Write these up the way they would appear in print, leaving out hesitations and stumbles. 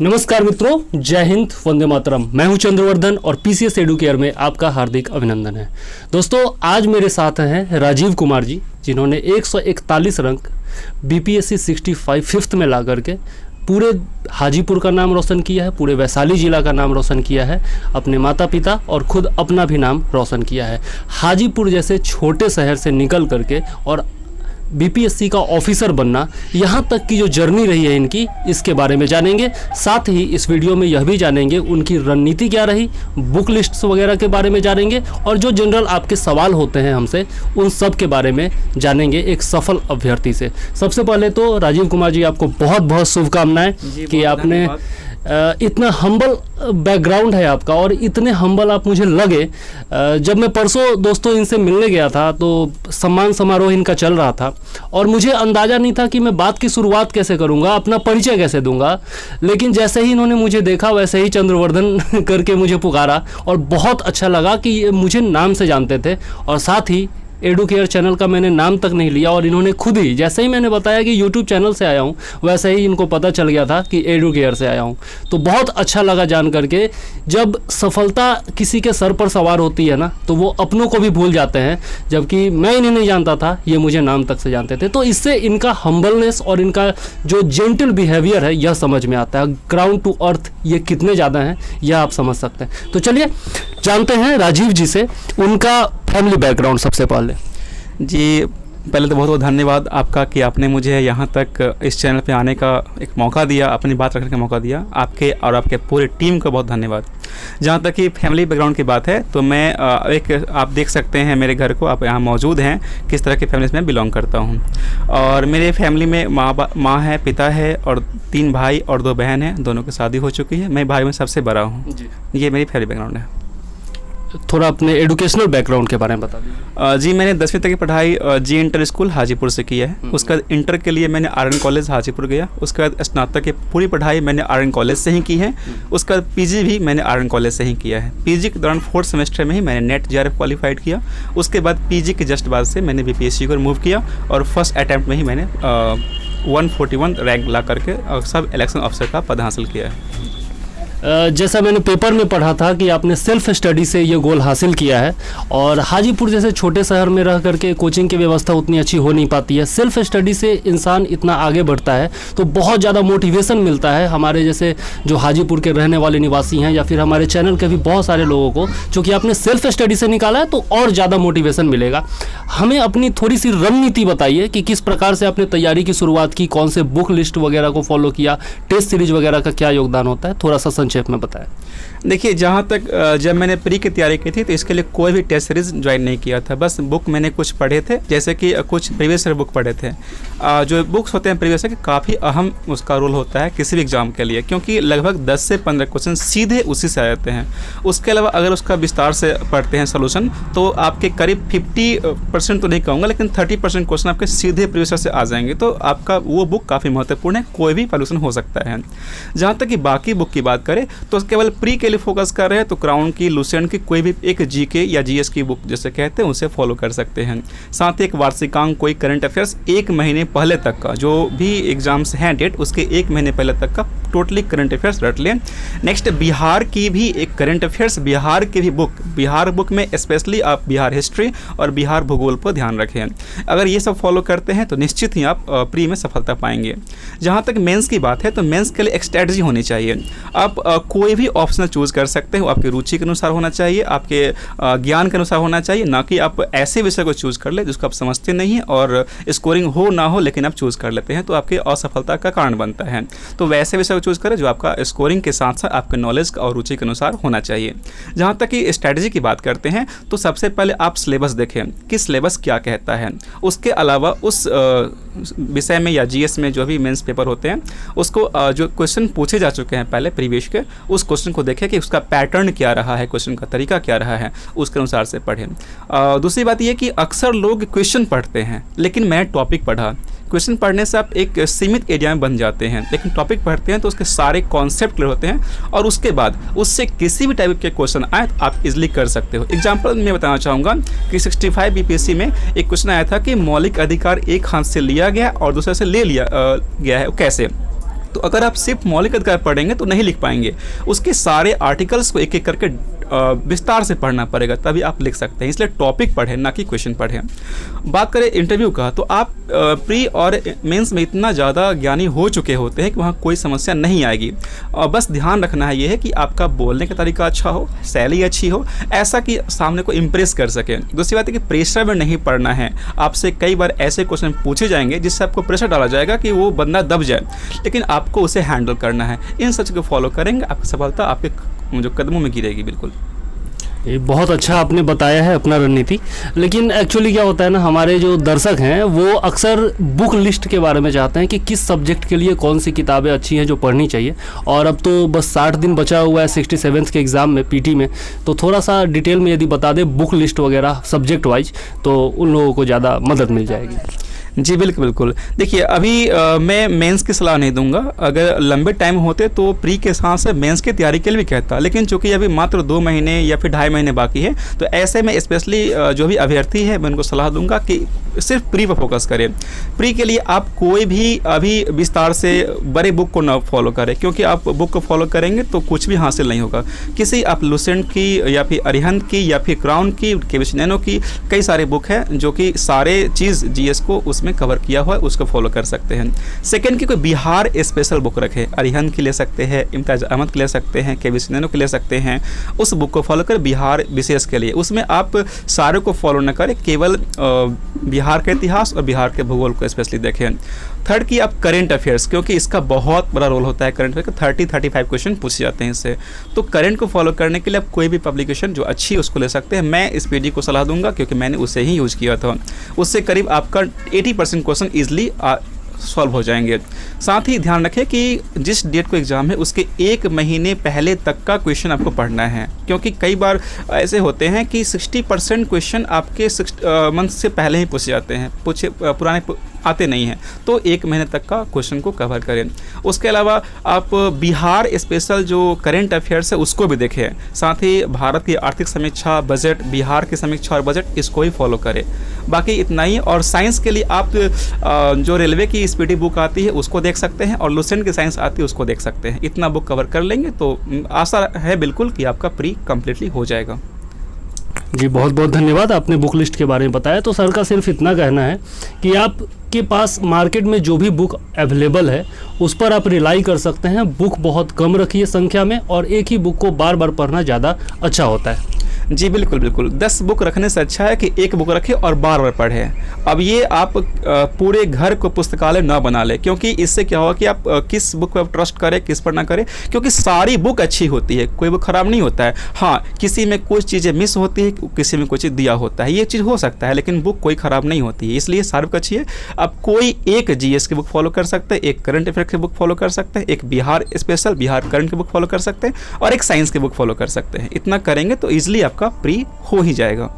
नमस्कार मित्रों, जय हिंद, वंदे मातरम। मैं हूं चंद्रवर्धन और पीसीएस एडुकेयर में आपका हार्दिक अभिनंदन है। दोस्तों, आज मेरे साथ हैं राजीव कुमार जी, जिन्होंने 141 रैंक बीपीएससी 65 फिफ्थ में ला करके पूरे हाजीपुर का नाम रोशन किया है, पूरे वैशाली जिला का नाम रोशन किया है, अपने माता पिता और खुद अपना भी नाम रोशन किया है। हाजीपुर जैसे छोटे शहर से निकल करके और बीपीएससी का ऑफिसर बनना, यहाँ तक की जो जर्नी रही है इनकी, इसके बारे में जानेंगे। साथ ही इस वीडियो में यह भी जानेंगे उनकी रणनीति क्या रही, बुक लिस्ट्स वगैरह के बारे में जानेंगे और जो जनरल आपके सवाल होते हैं हमसे, उन सब के बारे में जानेंगे एक सफल अभ्यर्थी से। सबसे पहले तो राजीव कुमार जी, आपको बहुत बहुत शुभकामनाएं कि आपने इतना हम्बल बैकग्राउंड है आपका और इतने हम्बल आप मुझे लगे। जब मैं परसों दोस्तों इनसे मिलने गया था तो सम्मान समारोह इनका चल रहा था और मुझे अंदाज़ा नहीं था कि मैं बात की शुरुआत कैसे करूंगा, अपना परिचय कैसे दूंगा। लेकिन जैसे ही इन्होंने मुझे देखा वैसे ही चंद्रवर्धन करके मुझे पुकारा और बहुत अच्छा लगा कि ये मुझे नाम से जानते थे और साथ ही एडुकेयर चैनल का मैंने नाम तक नहीं लिया और इन्होंने खुद ही, जैसे ही मैंने बताया कि यूट्यूब चैनल से आया हूँ, वैसे ही इनको पता चल गया था कि एडुकेयर से आया हूँ। तो बहुत अच्छा लगा जान करके। जब सफलता किसी के सर पर सवार होती है ना, तो वो अपनों को भी भूल जाते हैं, जबकि मैं इन्हें नहीं जानता था, ये मुझे नाम तक से जानते थे। तो इससे इनका हम्बलनेस और इनका जो जेंटल बिहेवियर है, यह समझ में आता है। ग्राउंड टू अर्थ ये कितने ज़्यादा हैं, यह आप समझ सकते हैं। तो चलिए जानते हैं राजीव जी से उनका फैमिली बैकग्राउंड। सबसे पहले जी, पहले तो बहुत बहुत धन्यवाद आपका कि आपने मुझे यहाँ तक इस चैनल पे आने का एक मौका दिया, अपनी बात रखने का मौका दिया। आपके और आपके पूरे टीम को बहुत धन्यवाद। जहाँ तक कि फैमिली बैकग्राउंड की बात है तो मैं आप देख सकते हैं मेरे घर को, आप यहाँ मौजूद हैं, किस तरह की फैमिली से मैं बिलोंग करता हूँ। और मेरे फैमिली में माँ है, पिता है और 3 भाई और 2 बहन हैं। दोनों की शादी हो चुकी है। मैं भाई में सबसे बड़ा हूँ। ये मेरी फैमिली बैकग्राउंड है। थोड़ा अपने एजुकेशनल बैकग्राउंड के बारे में बता दीजिए। जी, मैंने 10वीं तक की पढ़ाई जी इंटर स्कूल हाजीपुर से की है। उसका इंटर के लिए मैंने आर एन कॉलेज हाजीपुर गया। उसके बाद स्नातक की पूरी पढ़ाई मैंने आर एन कॉलेज से ही की है। उसका बाद पीजी भी मैंने आर एन कॉलेज से ही किया है। पीजी के दौरान 4th सेमेस्टर में ही मैंने नेट जेआरएफ क्वालिफाइड किया। उसके बाद पीजी के जस्ट बाद से मैंने बीपीएससी को मूव किया और फर्स्ट अटैम्प्ट में ही मैंने 141 रैंक ला करके सब इलेक्शन ऑफिसर का पद हासिल किया है। जैसा मैंने पेपर में पढ़ा था कि आपने सेल्फ स्टडी से ये गोल हासिल किया है और हाजीपुर जैसे छोटे शहर में रह करके कोचिंग की व्यवस्था उतनी अच्छी हो नहीं पाती है। सेल्फ स्टडी से इंसान इतना आगे बढ़ता है तो बहुत ज़्यादा मोटिवेशन मिलता है हमारे जैसे जो हाजीपुर के रहने वाले निवासी हैं या फिर हमारे चैनल के भी बहुत सारे लोगों को, जो कि आपने सेल्फ स्टडी से निकाला है तो और ज़्यादा मोटिवेशन मिलेगा। हमें अपनी थोड़ी सी रणनीति बताइए कि किस प्रकार से आपने तैयारी की शुरुआत की, कौन से बुक लिस्ट वगैरह को फॉलो किया, टेस्ट सीरीज वगैरह का क्या योगदान होता है, थोड़ा सा संक्षेप में बताएं। देखिए, जहाँ तक जब मैंने प्री की तैयारी की थी तो इसके लिए कोई भी टेस्ट सीरीज ज्वाइन नहीं किया था। बस बुक मैंने कुछ पढ़े थे, जैसे कि कुछ प्रीवियस ईयर बुक पढ़े थे। जो बुक्स होते हैं प्रीवियस ईयर के, काफ़ी अहम उसका रोल होता है किसी भी एग्जाम के लिए, क्योंकि लगभग 10 से 15 क्वेश्चन सीधे उसी से आ जाते हैं। उसके अलावा अगर उसका विस्तार से पढ़ते हैं सोल्यूशन, तो आपके करीब 50% तो नहीं कहूँगा, लेकिन 30% क्वेश्चन आपके सीधे प्रीवियस ईयर से आ जाएंगे। तो आपका वो बुक काफ़ी महत्वपूर्ण है, कोई भी सोल्यूशन हो सकता है। जहाँ तक कि बाकी बुक की बात करें तो केवल प्री के लिए फोकस कर रहे हैं तो क्राउन की, लुसेंट की, कोई भी एक जीके या जीएस की बुक जैसे कहते हैं उसे फॉलो कर सकते हैं। साथ ही एक वार्षिकांक, कोई करंट अफेयर्स 1 महीने पहले तक का, जो भी एग्जाम्स हैं डेट उसके 1 महीने पहले तक का टोटली करंट अफेयर्स रट लें। नेक्स्ट, बिहार की भी एक करंट अफेयर्स, बिहार की भी बुक, बिहार बुक में स्पेशली आप बिहार हिस्ट्री और बिहार भूगोल पर ध्यान रखें। अगर ये सब फॉलो करते हैं तो निश्चित ही आप प्री में सफलता पाएंगे। जहाँ तक मेंस की बात है तो मेंस के लिए एक स्ट्रैटेजी होनी चाहिए। आप कोई भी ऑप्शनल चूज़ कर सकते हो, आपकी रुचि के अनुसार होना चाहिए, आपके ज्ञान के अनुसार होना चाहिए, ना कि आप ऐसे विषय को चूज़ कर ले जिसको आप समझते नहीं हैं और स्कोरिंग हो ना हो लेकिन आप चूज़ कर लेते हैं तो आपके असफलता का कारण बनता है। तो वैसे विषय को चूज़ करें जो आपका स्कोरिंग के साथ साथ आपके नॉलेज और रुचि के अनुसार होना चाहिए। जहाँ तक कि स्ट्रैटेजी की बात करते हैं तो सबसे पहले आप सिलेबस देखें कि सिलेबस क्या कहता है। उसके अलावा उस विषय में या जीएस में जो भी मेंस पेपर होते हैं उसको जो क्वेश्चन पूछे जा चुके हैं पहले प्रीवियस के, उस क्वेश्चन को देखें कि उसका पैटर्न क्या रहा है, क्वेश्चन का तरीका क्या रहा है, उसके अनुसार से पढ़ें। दूसरी बात यह कि अक्सर लोग क्वेश्चन पढ़ते हैं लेकिन मैंने टॉपिक पढ़ा। क्वेश्चन पढ़ने से आप एक सीमित एरिया में बन जाते हैं, लेकिन टॉपिक पढ़ते हैं तो उसके सारे कॉन्सेप्ट क्लियर होते हैं और उसके बाद उससे किसी भी टाइप के क्वेश्चन आए तो आप इजीली कर सकते हो। एग्जांपल मैं बताना चाहूँगा कि 65 बीपीएससी में एक क्वेश्चन आया था कि मौलिक अधिकार एक हाथ से लिया गया और दूसरे से ले लिया गया है, कैसे। तो अगर आप सिर्फ मौलिक अधिकार पढ़ेंगे तो नहीं लिख पाएंगे, उसके सारे आर्टिकल्स को एक एक करके विस्तार से पढ़ना पड़ेगा, तभी आप लिख सकते हैं। इसलिए टॉपिक पढ़ें, ना कि क्वेश्चन पढ़ें। बात करें इंटरव्यू का, तो आप प्री और मेंस में इतना ज़्यादा ज्ञानी हो चुके होते हैं कि वहाँ कोई समस्या नहीं आएगी। और बस ध्यान रखना है ये है कि आपका बोलने का तरीका अच्छा हो, शैली अच्छी हो, ऐसा कि सामने को इम्प्रेस कर सके। दूसरी बात है कि प्रेशर में नहीं पढ़ना है। आपसे कई बार ऐसे क्वेश्चन पूछे जाएंगे जिससे आपको प्रेशर डाला जाएगा कि वो बंदा दब जाए, लेकिन आपको उसे हैंडल करना है। इन सच को फॉलो करेंगे, आपकी सफलता आपके जो कदमों में गिरेगी। बिल्कुल, ये बहुत अच्छा आपने बताया है अपना रणनीति। लेकिन एक्चुअली क्या होता है ना, हमारे जो दर्शक हैं वो अक्सर बुक लिस्ट के बारे में चाहते हैं कि किस सब्जेक्ट के लिए कौन सी किताबें अच्छी हैं जो पढ़नी चाहिए। और अब तो बस 60 दिन बचा हुआ है 67th के एग्ज़ाम में, पीटी में, तो थोड़ा सा डिटेल में यदि बता दें बुक लिस्ट वगैरह सब्जेक्ट वाइज, तो उन लोगों को ज़्यादा मदद मिल जाएगी। जी बिल्कुल बिल्कुल। देखिए अभी मैं मेंस की सलाह नहीं दूंगा। अगर लंबे टाइम होते तो प्री के साथ से मेंस की तैयारी के लिए भी कहता, लेकिन चूंकि अभी मात्र 2 महीने या फिर 2.5 महीने बाकी है, तो ऐसे में स्पेशली जो भी अभ्यर्थी है मैं उनको सलाह दूंगा कि सिर्फ प्री पर फोकस करें। प्री के लिए आप कोई भी अभी विस्तार से बड़े बुक को ना फॉलो करें, क्योंकि आप बुक को फॉलो करेंगे तो कुछ भी हासिल नहीं होगा। किसी आप लुसेंट की या फिर अरिहंत की या फिर क्राउन की, केवीसी नैनो की, कई सारे बुक हैं जो कि सारे चीज़ जीएस को उसमें कवर किया हुआ है, उसको फॉलो कर सकते हैं। सेकंड की कोई बिहार स्पेशल बुक रखे, अरिहंत की ले सकते हैं, इम्तियाज अहमद की ले सकते हैं, केवीसी नैनो की ले सकते हैं। उस बुक को फॉलो कर बिहार विशेष के लिए, उसमें आप सारे को फॉलो न करें, केवल बिहार के इतिहास और बिहार के भूगोल को स्पेशली देखें। थर्ड की आप करेंट अफेयर्स, क्योंकि इसका बहुत बड़ा रोल होता है करंट अफेयर का, 30-35 क्वेश्चन पूछे जाते हैं इससे। तो करंट को फॉलो करने के लिए आप कोई भी पब्लिकेशन जो अच्छी उसको ले सकते हैं। मैं इस पीडी को सलाह दूंगा क्योंकि मैंने उसे ही यूज़ किया था। उससे करीब आपका 80% क्वेश्चन ईजिली सॉल्व हो जाएंगे। साथ ही ध्यान रखें कि जिस डेट को एग्ज़ाम है उसके 1 महीने पहले तक का क्वेश्चन आपको पढ़ना है, क्योंकि कई बार ऐसे होते हैं कि 60% क्वेश्चन आपके 6 मंथ से पहले ही पूछे जाते हैं, पुराने आते नहीं हैं। तो 1 महीने तक का क्वेश्चन को कवर करें। उसके अलावा आप बिहार स्पेशल जो करेंट अफेयर्स है उसको भी देखें। साथ ही भारत की आर्थिक समीक्षा, बजट, बिहार की समीक्षा और बजट, इसको ही फॉलो करें। बाकी इतना ही। और साइंस के लिए आप जो रेलवे की स्पीडी बुक आती है उसको देख सकते हैं, और लुसेंट की साइंस आती है उसको देख सकते हैं। इतना बुक कवर कर लेंगे तो आशा है बिल्कुल कि आपका प्री कम्प्लीटली हो जाएगा। जी बहुत बहुत धन्यवाद, आपने बुक लिस्ट के बारे में बताया। तो सर का सिर्फ इतना कहना है कि आपके पास मार्केट में जो भी बुक अवेलेबल है उस पर आप रिलाई कर सकते हैं। बुक बहुत कम रखिए संख्या में, और एक ही बुक को बार बार पढ़ना ज़्यादा अच्छा होता है। जी बिल्कुल बिल्कुल। 10 बुक रखने से अच्छा है कि एक बुक रखें और बार बार पढ़ें। अब ये आप पूरे घर को पुस्तकालय ना बना ले, क्योंकि इससे क्या होगा कि आप किस बुक पर ट्रस्ट करें, किस पर ना करें, क्योंकि सारी बुक अच्छी होती है, कोई बुक खराब नहीं होता है। हाँ, किसी में कुछ चीज़ें मिस होती है, किसी में कुछ दिया होता है, ये चीज़ हो सकता है, लेकिन बुक कोई ख़राब नहीं होती है। इसलिए सारी बुक अच्छी है। आप कोई एक जीएस की बुक फॉलो कर सकते हैं, एक करंट अफेयर की बुक फॉलो कर सकते हैं, एक बिहार स्पेशल, बिहार करंट की बुक फॉलो कर सकते हैं, और एक साइंस की बुक फॉलो कर सकते हैं। इतना करेंगे तो ईजिली आपका प्री हो ही जाएगा।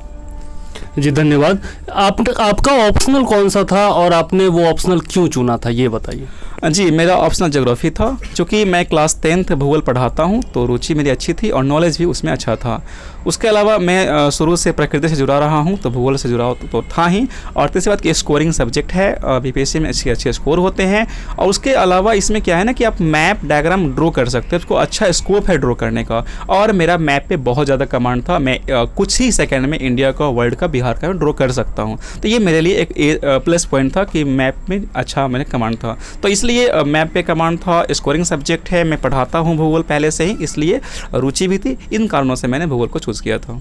जी धन्यवाद। आपका ऑप्शनल कौन सा था और आपने वो ऑप्शनल क्यों चुना था, ये बताइए। जी, मेरा ऑप्शनल ज्योग्राफी था। चूँकि मैं क्लास 10th भूगोल पढ़ाता हूँ तो रुचि मेरी अच्छी थी और नॉलेज भी उसमें अच्छा था। उसके अलावा मैं शुरू से प्रकृति से जुड़ा रहा हूँ तो भूगोल से जुड़ा तो था ही। और तीसरी बात कि स्कोरिंग सब्जेक्ट है, बीपीएससी में अच्छे स्कोर होते हैं। और उसके अलावा इसमें क्या है ना कि आप मैप डायग्राम ड्रॉ कर सकते हैं, उसको अच्छा स्कोप है ड्रॉ करने का। और मेरा मैप पे बहुत ज़्यादा कमांड था, मैं कुछ ही सेकेंड में इंडिया का, वर्ल्ड का, बिहार का ड्रॉ कर सकता हूँ। तो ये मेरे लिए एक प्लस पॉइंट था कि मैप में अच्छा मेरे कमांड था। तो इसलिए मैप पे कमांड था, स्कोरिंग सब्जेक्ट है, मैं पढ़ाता हूँ भूगोल पहले से ही, इसलिए रुचि भी थी। इन कारणों से मैंने भूगोल को चूज़ किया था।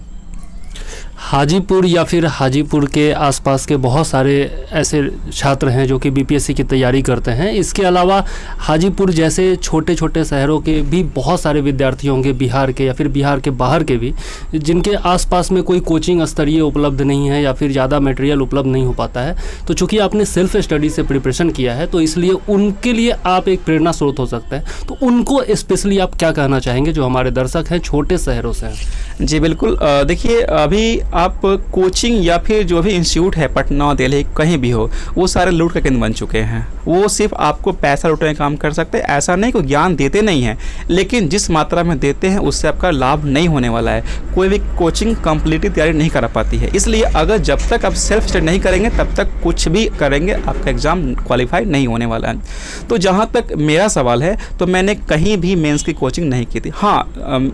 हाजीपुर या फिर हाजीपुर के आसपास के बहुत सारे ऐसे छात्र हैं जो कि बीपीएससी की तैयारी करते हैं। इसके अलावा हाजीपुर जैसे छोटे छोटे शहरों के भी बहुत सारे विद्यार्थी होंगे, बिहार के या फिर बिहार के बाहर के भी, जिनके आसपास में कोई कोचिंग स्तरीय उपलब्ध नहीं है या फिर ज़्यादा मटेरियल उपलब्ध नहीं हो पाता है। तो चूँकि आपने सेल्फ स्टडी से प्रिपरेशन किया है तो इसलिए उनके लिए आप एक प्रेरणा स्रोत हो सकता है। तो उनको स्पेशली आप क्या कहना चाहेंगे जो हमारे दर्शक हैं छोटे शहरों से हैं? जी बिल्कुल। देखिए अभी आप कोचिंग या फिर जो भी इंस्टीट्यूट है पटना, दिल्ली, कहीं भी हो, वो सारे लूट का केंद्र बन चुके हैं। वो सिर्फ आपको पैसा लूटने का काम कर सकते हैं। ऐसा नहीं कोई ज्ञान देते नहीं हैं, लेकिन जिस मात्रा में देते हैं उससे आपका लाभ नहीं होने वाला है। कोई भी कोचिंग कंप्लीटली तैयारी नहीं करा पाती है। इसलिए अगर जब तक आप सेल्फ स्टडी नहीं करेंगे तब तक कुछ भी करेंगे आपका एग्ज़ाम क्वालिफाई नहीं होने वाला है। तो जहाँ तक मेरा सवाल है, तो मैंने कहीं भी मेंस की कोचिंग नहीं की थी। हाँ,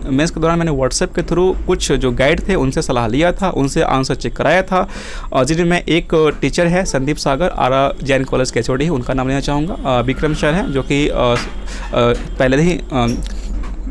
मेंस के दौरान मैंने व्हाट्सएप के थ्रू कुछ जो गाइड थे उनसे सलाह लिया था, उनसे आंसर चेक कराया था। और जिनमें एक टीचर है संदीप सागर, आरा जैन कॉलेज के HOD है, उनका नाम लेना चाहूँगा। विक्रम सर हैं जो कि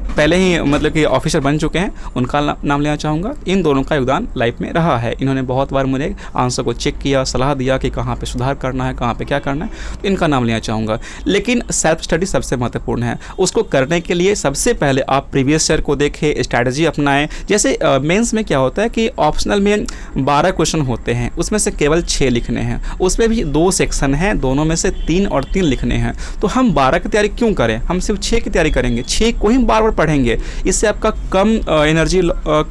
पहले ही मतलब कि ऑफिसर बन चुके हैं, उनका नाम लेना चाहूँगा। इन दोनों का योगदान लाइफ में रहा है। इन्होंने बहुत बार मुझे आंसर को चेक किया, सलाह दिया कि कहाँ पे सुधार करना है, कहाँ पे क्या करना है, तो इनका नाम लेना चाहूँगा। लेकिन सेल्फ स्टडी सबसे महत्वपूर्ण है। उसको करने के लिए सबसे पहले आप प्रीवियस ईयर को देखें, स्ट्रैटेजी अपनाएं। जैसे मेंस में क्या होता है कि ऑप्शनल में 12 क्वेश्चन होते हैं, उसमें से केवल 6 लिखने हैं। उसमें भी 2 सेक्शन हैं, दोनों में से 3 और 3 लिखने हैं। तो हम 12 की तैयारी क्यों करें, हम सिर्फ 6 की तैयारी करेंगे। 6 को ही बार बार पढ़ेंगे, इससे आपका कम एनर्जी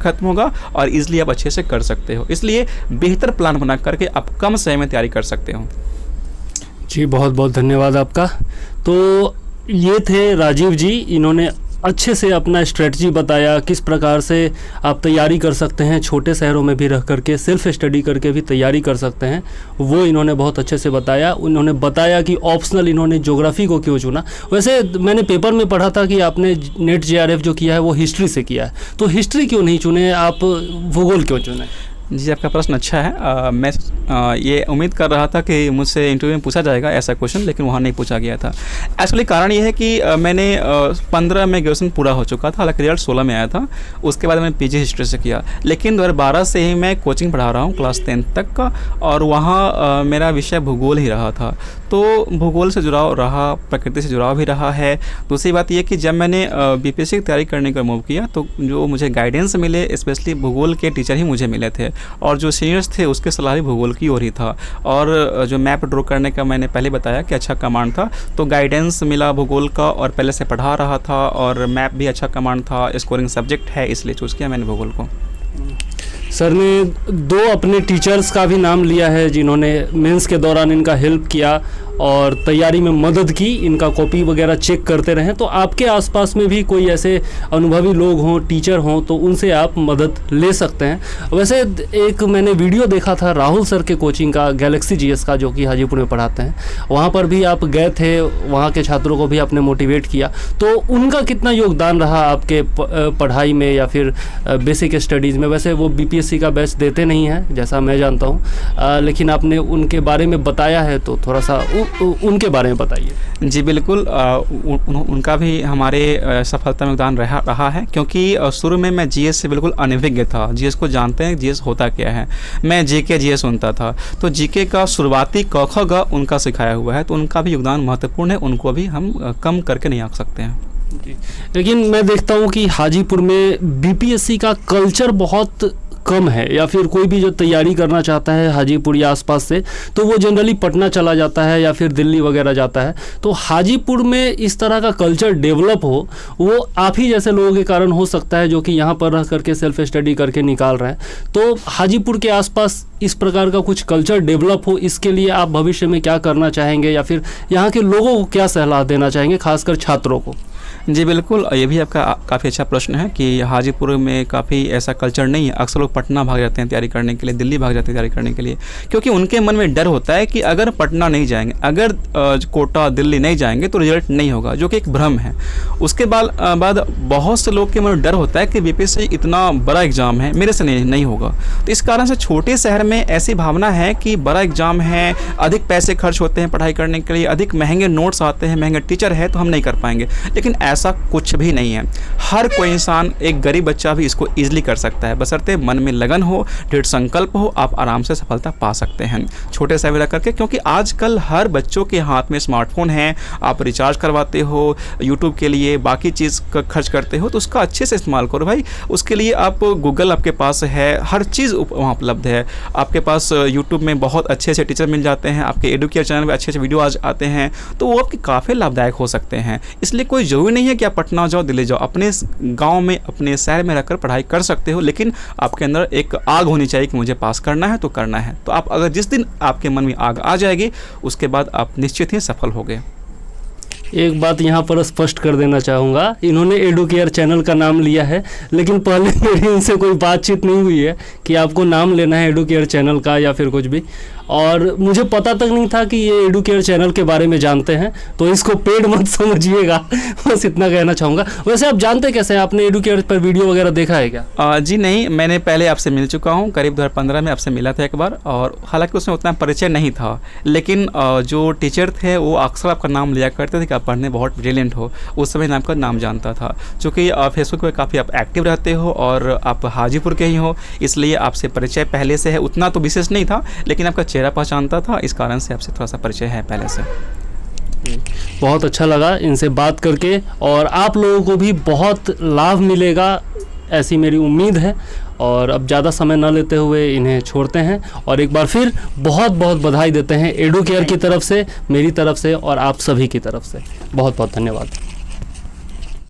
खत्म होगा और इजीली आप अच्छे से कर सकते हो। इसलिए बेहतर प्लान बना करके आप कम समय में तैयारी कर सकते हो। जी बहुत बहुत धन्यवाद आपका। तो ये थे राजीव जी, इन्होंने अच्छे से अपना स्ट्रेटजी बताया, किस प्रकार से आप तैयारी कर सकते हैं, छोटे शहरों में भी रह करके सेल्फ स्टडी करके भी तैयारी कर सकते हैं, वो इन्होंने बहुत अच्छे से बताया। उन्होंने बताया कि ऑप्शनल इन्होंने ज्योग्राफी को क्यों चुना। वैसे मैंने पेपर में पढ़ा था कि आपने नेट JRF जो किया है वो हिस्ट्री से किया है, तो हिस्ट्री क्यों नहीं चुने आप, भूगोल क्यों चुने? जी, आपका प्रश्न अच्छा है। मैं ये उम्मीद कर रहा था कि मुझसे इंटरव्यू में पूछा जाएगा ऐसा क्वेश्चन, लेकिन वहाँ नहीं पूछा गया था। एक्चुअली कारण ये है कि मैंने 15 में ग्रेजुएशन पूरा हो चुका था, हालांकि रिजल्ट 16 में आया था। उसके बाद मैंने PG हिस्ट्री से किया, लेकिन 2012 से ही मैं कोचिंग पढ़ा रहा हूँ क्लास 10 तक का, और वहाँ मेरा विषय भूगोल ही रहा था। तो भूगोल से जुड़ाव रहा, प्रकृति से जुड़ाव भी रहा है। दूसरी बात यह कि जब मैंने BPSC की तैयारी करने का मूव किया, तो जो मुझे गाइडेंस मिले स्पेशली भूगोल के टीचर ही मुझे मिले थे, और जो सीनियर्स थे उसके सलाह भी भूगोल की ओर ही था। और जो मैप ड्रॉ करने का मैंने पहले बताया कि अच्छा कमांड था, तो गाइडेंस मिला भूगोल का, और पहले से पढ़ा रहा था, और मैप भी अच्छा कमांड था, स्कोरिंग सब्जेक्ट है, इसलिए चूज़ किया मैंने भूगोल को। सर ने 2 अपने टीचर्स का भी नाम लिया है जिन्होंने मेंस के दौरान इनका हेल्प किया और तैयारी में मदद की, इनका कॉपी वगैरह चेक करते रहें। तो आपके आसपास में भी कोई ऐसे अनुभवी लोग हों, टीचर हों, तो उनसे आप मदद ले सकते हैं। वैसे एक मैंने वीडियो देखा था राहुल सर के कोचिंग का, गैलेक्सी GS का, जो कि हाजीपुर में पढ़ाते हैं, वहाँ पर भी आप गए थे, वहाँ के छात्रों को भी आपने मोटिवेट किया। तो उनका कितना योगदान रहा आपके पढ़ाई में या फिर बेसिक स्टडीज़ में? वैसे वो BPSC का बैच देते नहीं हैं जैसा मैं जानता हूँ, लेकिन आपने उनके बारे में बताया है, तो थोड़ा सा उनके बारे में बताइए। जी बिल्कुल, उनका भी हमारे सफलता में योगदान रहा है, क्योंकि शुरू में मैं GS से बिल्कुल अनभिज्ञ था। GS को जानते हैं, GS होता क्या है, मैं GK GS सुनता था। तो GK का शुरुआती क ख ग उनका सिखाया हुआ है, तो उनका भी योगदान महत्वपूर्ण है, उनको भी हम कम करके नहीं आंक सकते हैं। लेकिन मैं देखता हूँ कि हाजीपुर में BPSC का कल्चर बहुत कम है, या फिर कोई भी जो तैयारी करना चाहता है हाजीपुर या आसपास से, तो वो जनरली पटना चला जाता है या फिर दिल्ली वगैरह जाता है। तो हाजीपुर में इस तरह का कल्चर डेवलप हो, वो आप ही जैसे लोगों के कारण हो सकता है, जो कि यहाँ पर रह करके सेल्फ स्टडी करके निकाल रहे हैं। तो हाजीपुर के आसपास इस प्रकार का कुछ कल्चर डेवलप हो, इसके लिए आप भविष्य में क्या करना चाहेंगे, या फिर यहाँ के लोगों को क्या सलाह देना चाहेंगे, खासकर छात्रों को? जी बिल्कुल, ये भी आपका काफ़ी अच्छा प्रश्न है कि हाजीपुर में काफ़ी ऐसा कल्चर नहीं है। अक्सर लोग पटना भाग जाते हैं तैयारी करने के लिए, दिल्ली भाग जाते हैं तैयारी करने के लिए, क्योंकि उनके मन में डर होता है कि अगर पटना नहीं जाएंगे, अगर कोटा दिल्ली नहीं जाएंगे तो रिजल्ट नहीं होगा, जो कि एक भ्रम है। उसके बाद बहुत से लोग के मन में डर होता है कि BPSC इतना बड़ा एग्ज़ाम है, मेरे से नहीं होगा। तो इस कारण से छोटे शहर में ऐसी भावना है कि बड़ा एग्ज़ाम है, अधिक पैसे खर्च होते हैं पढ़ाई करने के लिए, अधिक महंगे नोट्स आते हैं, महंगे टीचर है, तो हम नहीं कर पाएंगे। लेकिन ऐसा कुछ भी नहीं है। हर कोई इंसान, एक गरीब बच्चा भी इसको ईजिली कर सकता है, बशर्ते मन में लगन हो, दृढ़ संकल्प हो, आप आराम से सफलता पा सकते हैं छोटे से रह करके। क्योंकि आजकल हर बच्चों के हाथ में स्मार्टफोन है, आप रिचार्ज करवाते हो, यूट्यूब के लिए बाकी चीज़ का खर्च करते हो, तो उसका अच्छे से इस्तेमाल करो भाई। उसके लिए आप गूगल आपके पास है, हर चीज़ वहाँ उपलब्ध है आपके पास। यूट्यूब में बहुत अच्छे अच्छे टीचर मिल जाते हैं, आपके एडुकेयर चैनल में अच्छे अच्छे वीडियो आते हैं, तो वो आपके काफ़ी लाभदायक हो सकते हैं। इसलिए कोई ज़रूरी नहीं है है कि आप पटना जाओ, दिल्ली जाओ, अपने गांव में, अपने शहर में रहकर पढ़ाई कर सकते हो, लेकिन आपके अंदर एक आग होनी चाहिए कि मुझे पास करना है तो करना है। तो आप अगर जिस दिन आपके मन में आग आ जाएगी, उसके बाद आप निश्चित ही सफल होगे। एक बात यहाँ पर स्पष्ट कर देना चाहूँगा, इन्होंने एडुकेयर चैनल का नाम लिया है, लेकिन पहले मेरी इनसे कोई बातचीत नहीं हुई है कि आपको नाम लेना है एडुकेयर चैनल का या फिर कुछ भी, और मुझे पता तक नहीं था कि ये एडुकेयर चैनल के बारे में जानते हैं, तो इसको पेड मत समझिएगा, बस इतना कहना चाहूँगा। वैसे आप जानते कैसे हैं, आपने एडुकेयर पर वीडियो वगैरह देखा है क्या? जी नहीं, मैंने पहले आपसे मिल चुका हूँ, करीब 2015 में आपसे मिला था एक बार, और हालांकि उसमें उतना परिचय नहीं था, लेकिन जो टीचर थे वो अक्सर आपका नाम लिया करते थे कि आप पढ़ने बहुत ब्रिलियंट हो। उस समय आपका नाम जानता था, चूँकि फेसबुक पर काफ़ी आप एक्टिव रहते हो और आप हाजीपुर के ही हो, इसलिए आपसे परिचय पहले से है। उतना तो विशेष नहीं था, लेकिन आपका चेहरा पहचानता था, इस कारण से आपसे थोड़ा सा परिचय है पहले से। बहुत अच्छा लगा इनसे बात करके, और आप लोगों को भी बहुत लाभ मिलेगा ऐसी मेरी उम्मीद है। और अब ज़्यादा समय न लेते हुए इन्हें छोड़ते हैं, और एक बार फिर बहुत बहुत बधाई देते हैं एडुकेयर की तरफ से, मेरी तरफ से और आप सभी की तरफ से। बहुत बहुत धन्यवाद।